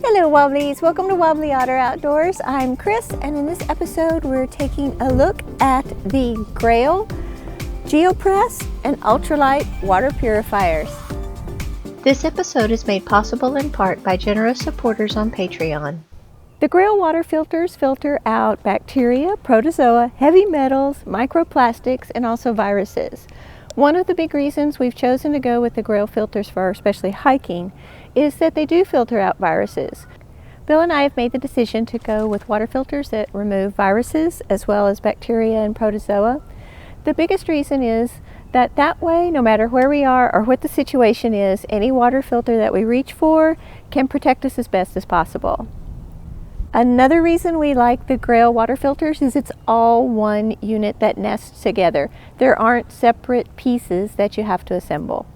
Hello Wobblies, welcome to Wobbly Otter Outdoors. I'm Chris, and in this episode we're taking a look at the Grayl Geopress and Ultralight water purifiers. This episode is made possible in part by generous supporters on Patreon. The Grayl water filters filter out bacteria, protozoa, heavy metals, microplastics, and also viruses. One of the big reasons we've chosen to go with the Grayl filters for especially hiking is that they do filter out viruses. Bill and I have made the decision to go with water filters that remove viruses as well as bacteria and protozoa. The biggest reason is that way, no matter where we are or what the situation is, any water filter that we reach for can protect us as best as possible. Another reason we like the Grayl water filters is it's all one unit that nests together. There aren't separate pieces that you have to assemble.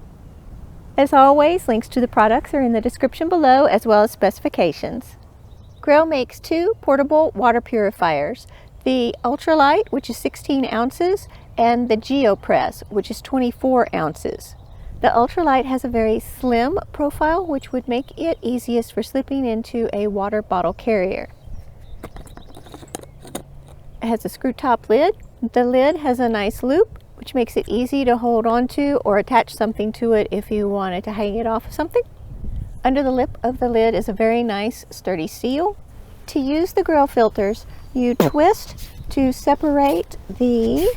As always, links to the products are in the description below, as well as specifications. Grayl makes two portable water purifiers, the Ultralight, which is 16 ounces, and the Geopress, which is 24 ounces. The Ultralight has a very slim profile, which would make it easiest for slipping into a water bottle carrier. It has a screw top lid. The lid has a nice loop, which makes it easy to hold on to or attach something to it if you wanted to hang it off of something. Under the lip of the lid is a very nice sturdy seal. To use the Grayl filters, you twist to separate the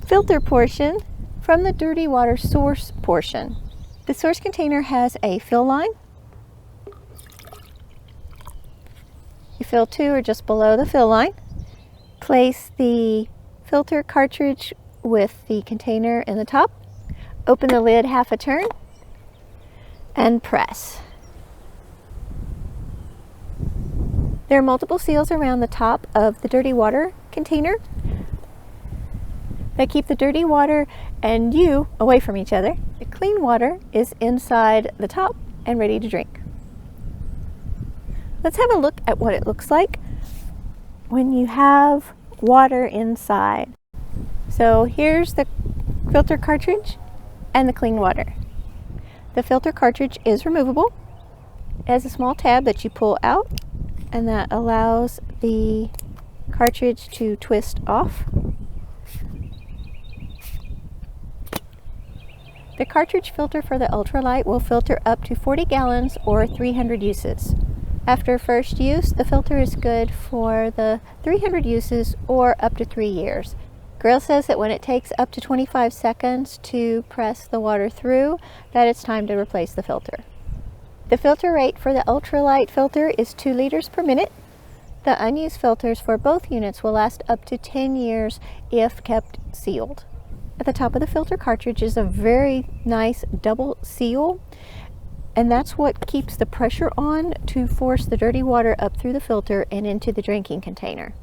filter portion from the dirty water source portion. The source container has a fill line. You fill to or just below the fill line. Place the filter cartridge with the container in the top. Open the lid half a turn and press. There are multiple seals around the top of the dirty water container that keep the dirty water and you away from each other. The clean water is inside the top and ready to drink. Let's have a look at what it looks like when you have water inside. So here's the filter cartridge and the clean water. The filter cartridge is removable. It has a small tab that you pull out, and that allows the cartridge to twist off. The cartridge filter for the Ultralight will filter up to 40 gallons or 300 uses. After first use, the filter is good for the 300 uses or up to 3 years. Grayl says that when it takes up to 25 seconds to press the water through, that it's time to replace the filter. The filter rate for the Ultralight filter is 2 liters per minute. The unused filters for both units will last up to 10 years if kept sealed. At the top of the filter cartridge is a very nice double seal, and that's what keeps the pressure on to force the dirty water up through the filter and into the drinking container.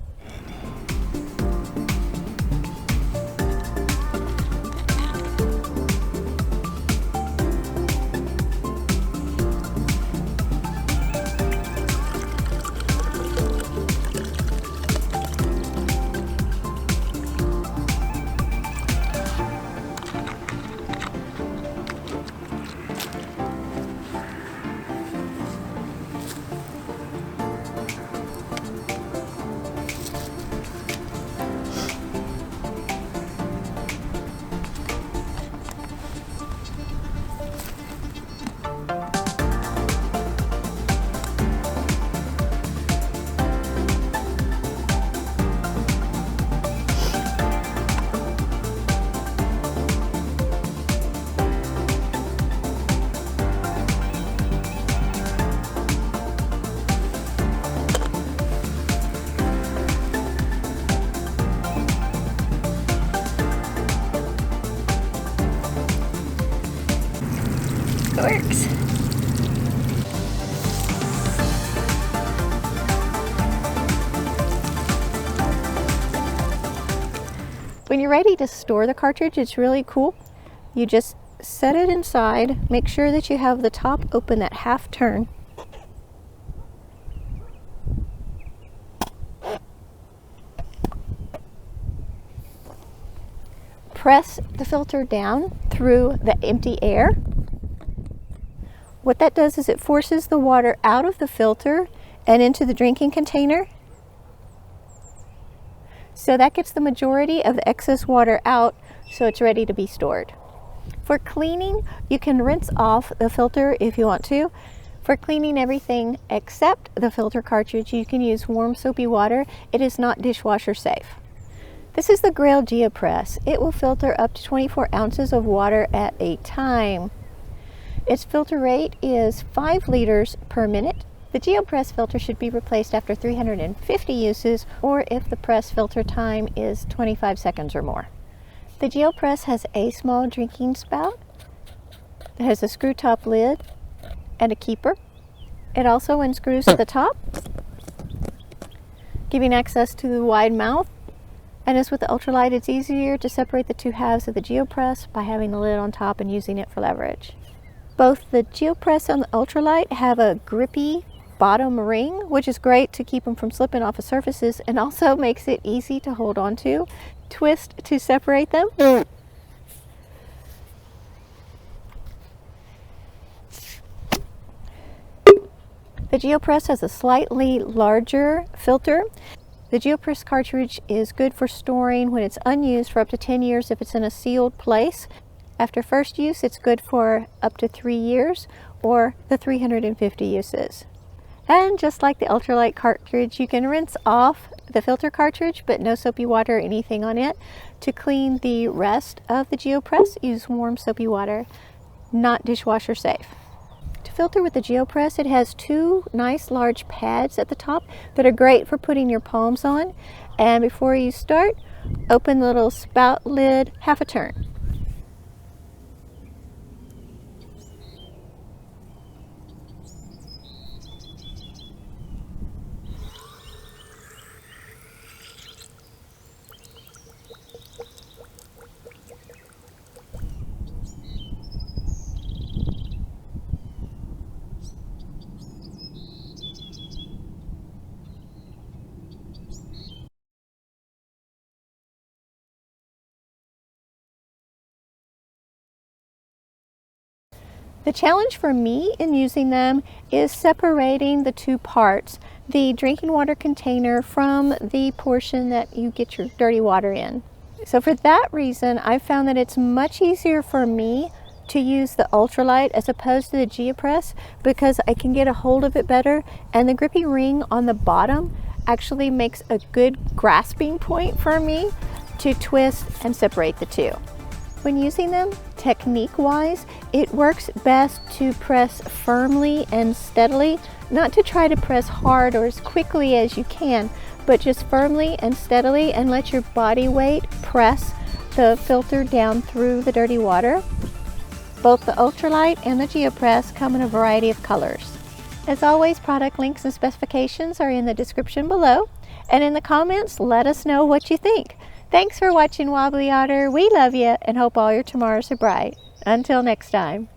It works. When you're ready to store the cartridge, it's really cool. You just set it inside, make sure that you have the top open at half turn. Press the filter down through the empty air. What that does is it forces the water out of the filter and into the drinking container. So that gets the majority of the excess water out, so it's ready to be stored. For cleaning, you can rinse off the filter if you want to. For cleaning everything except the filter cartridge, you can use warm soapy water. It is not dishwasher safe. This is the Grayl Geopress. It will filter up to 24 ounces of water at a time. Its filter rate is 5 liters per minute. The Geopress filter should be replaced after 350 uses, or if the press filter time is 25 seconds or more. The Geopress has a small drinking spout. It has a screw top lid and a keeper. It also unscrews to the top, giving access to the wide mouth. And as with the Ultralight, it's easier to separate the two halves of the Geopress by having the lid on top and using it for leverage. Both the Geopress and the Ultralight have a grippy bottom ring, which is great to keep them from slipping off of surfaces, and also makes it easy to hold on to. Twist to separate them. The Geopress has a slightly larger filter. The Geopress cartridge is good for storing when it's unused for up to 10 years if it's in a sealed place. After first use, it's good for up to 3 years or the 350 uses. And just like the Ultralight cartridge, you can rinse off the filter cartridge, but no soapy water or anything on it. To clean the rest of the Geopress, use warm soapy water, not dishwasher safe. To filter with the Geopress, it has 2 nice large pads at the top that are great for putting your palms on. And before you start, open the little spout lid half a turn. The challenge for me in using them is separating the two parts, the drinking water container from the portion that you get your dirty water in. So for that reason, I've found that it's much easier for me to use the Ultralight as opposed to the Geopress because I can get a hold of it better, and the grippy ring on the bottom actually makes a good grasping point for me to twist and separate the two. When using them, technique-wise, it works best to press firmly and steadily, not to try to press hard or as quickly as you can, but just firmly and steadily, and let your body weight press the filter down through the dirty water. Both the Ultralight and the Geopress come in a variety of colors. As always, product links and specifications are in the description below, and in the comments, let us know what you think. Thanks for watching, Wobbly Otter. We love you and hope all your tomorrows are bright. Until next time.